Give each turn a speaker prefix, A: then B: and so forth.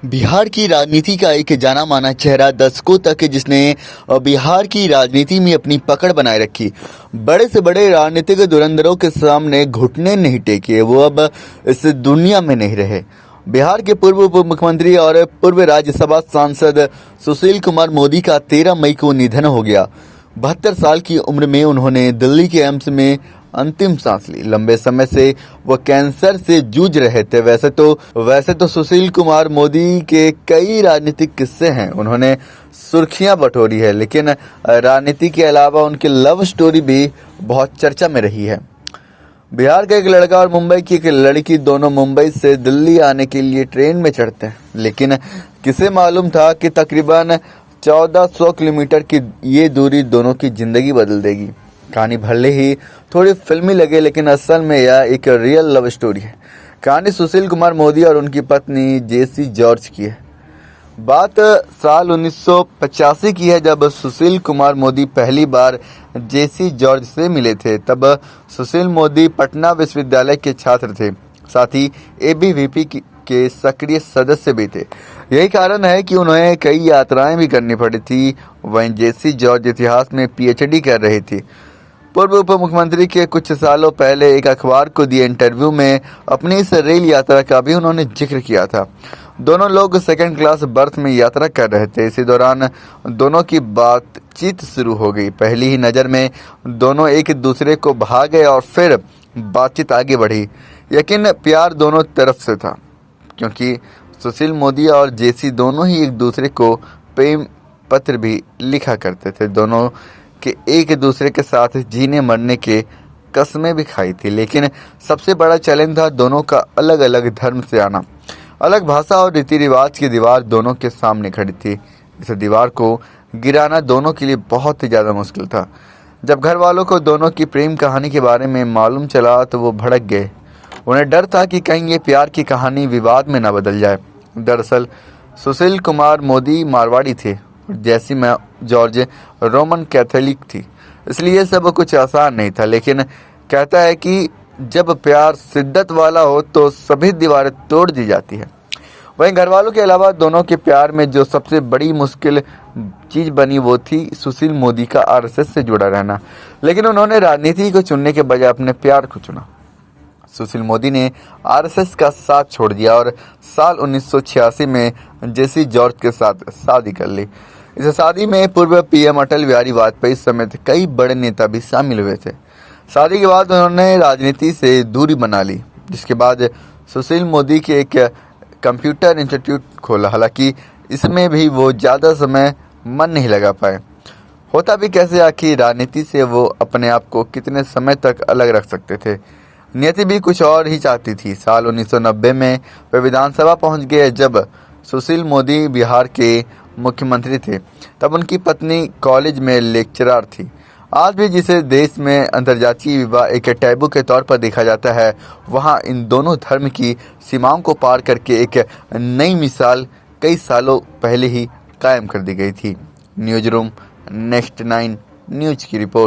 A: बिहार की राजनीति का एक जाना माना चेहरा दशकों तक जिसने बिहार की राजनीति में अपनी पकड़ बनाए रखी। बड़े से बड़े राजनीतिक धुरंधरों के सामने घुटने नहीं टेके, वो अब इस दुनिया में नहीं रहे। बिहार के पूर्व उप मुख्यमंत्री और पूर्व राज्यसभा सांसद सुशील कुमार मोदी का 13 मई को निधन हो गया। 72 साल की उम्र में उन्होंने दिल्ली के एम्स में अंतिम सांस ली। लंबे समय से वो कैंसर से जूझ रहे थे। वैसे तो सुशील कुमार मोदी के कई राजनीतिक किस्से हैं, उन्होंने सुर्खियां बटोरी है, लेकिन राजनीति के अलावा उनकी लव स्टोरी भी बहुत चर्चा में रही है। बिहार का एक लड़का और मुंबई की एक लड़की दोनों मुंबई से दिल्ली आने के लिए ट्रेन में चढ़ते हैं, लेकिन किसे मालूम था कि तकरीबन 1400 किलोमीटर की ये दूरी दोनों की जिंदगी बदल देगी। कहानी भले ही थोड़ी फिल्मी लगे, लेकिन असल में यह एक रियल लव स्टोरी है। कहानी सुशील कुमार मोदी और उनकी पत्नी जेसी जॉर्ज की है। बात साल 1985 की है, जब सुशील कुमार मोदी पहली बार जेसी जॉर्ज से मिले थे। तब सुशील मोदी पटना विश्वविद्यालय के छात्र थे, साथ ही एबीवीपी के सक्रिय सदस्य भी थे। यही कारण है कि उन्हें कई यात्राएं भी करनी पड़ी थी। वहीं जेसी जॉर्ज इतिहास में पीएचडी कर रही थी। पूर्व उप मुख्यमंत्री के कुछ सालों पहले एक अखबार को दिए इंटरव्यू में अपनी इस रेल यात्रा का भी उन्होंने जिक्र किया था। दोनों लोग सेकंड क्लास बर्थ में यात्रा कर रहे थे। इसी दौरान दोनों की बातचीत शुरू हो गई। पहली ही नज़र में दोनों एक दूसरे को भा गए और फिर बातचीत आगे बढ़ी। यकीन प्यार दोनों तरफ से था, क्योंकि सुशील मोदी और जेसी दोनों ही एक दूसरे को प्रेम पत्र भी लिखा करते थे। दोनों के एक दूसरे के साथ जीने मरने के कस्में भी खाई थी, लेकिन सबसे बड़ा चैलेंज था दोनों का अलग अलग धर्म से आना। अलग भाषा और रीति रिवाज की दीवार दोनों के सामने खड़ी थी। इस दीवार को गिराना दोनों के लिए बहुत ही ज़्यादा मुश्किल था। जब घर वालों को दोनों की प्रेम कहानी के बारे में मालूम चला तो वो भड़क गए। उन्हें डर था कि कहीं ये प्यार की कहानी विवाद में न बदल जाए। दरअसल सुशील कुमार मोदी मारवाड़ी थे और जेसी जॉर्ज रोमन कैथोलिक थी, इसलिए सब कुछ आसान नहीं था। लेकिन कहता है कि जब प्यार शिद्दत वाला हो तो सभी दीवारें तोड़ दी जाती है। वहीं घर वालों के अलावा दोनों के प्यार में जो सबसे बड़ी मुश्किल चीज बनी वो थी सुशील मोदी का आरएसएस से जुड़ा रहना। लेकिन उन्होंने राजनीति को चुनने के बजाय अपने प्यार को चुना। सुशील मोदी ने आरएसएस का साथ छोड़ दिया और साल 1986 में जेसी जॉर्ज के साथ शादी कर ली। इस शादी में पूर्व पीएम अटल बिहारी वाजपेयी समेत कई बड़े नेता भी शामिल हुए थे। शादी के बाद उन्होंने राजनीति से दूरी बना ली, जिसके बाद सुशील मोदी के एक कंप्यूटर इंस्टीट्यूट खोला। हालांकि इसमें भी वो ज़्यादा समय मन नहीं लगा पाए। होता भी कैसे, आखिर राजनीति से वो अपने आप को कितने समय तक अलग रख सकते थे। नियति भी कुछ और ही चाहती थी। साल 1990 में वे विधानसभा पहुंच गए। जब सुशील मोदी बिहार के मुख्यमंत्री थे, तब उनकी पत्नी कॉलेज में लेक्चरर थी। आज भी जिसे देश में अंतर्जातीय विवाह एक टैबू के तौर पर देखा जाता है, वहां इन दोनों धर्म की सीमाओं को पार करके एक नई मिसाल कई सालों पहले ही कायम कर दी गई थी। न्यूज रूम नेक्स्ट 9 न्यूज की रिपोर्ट।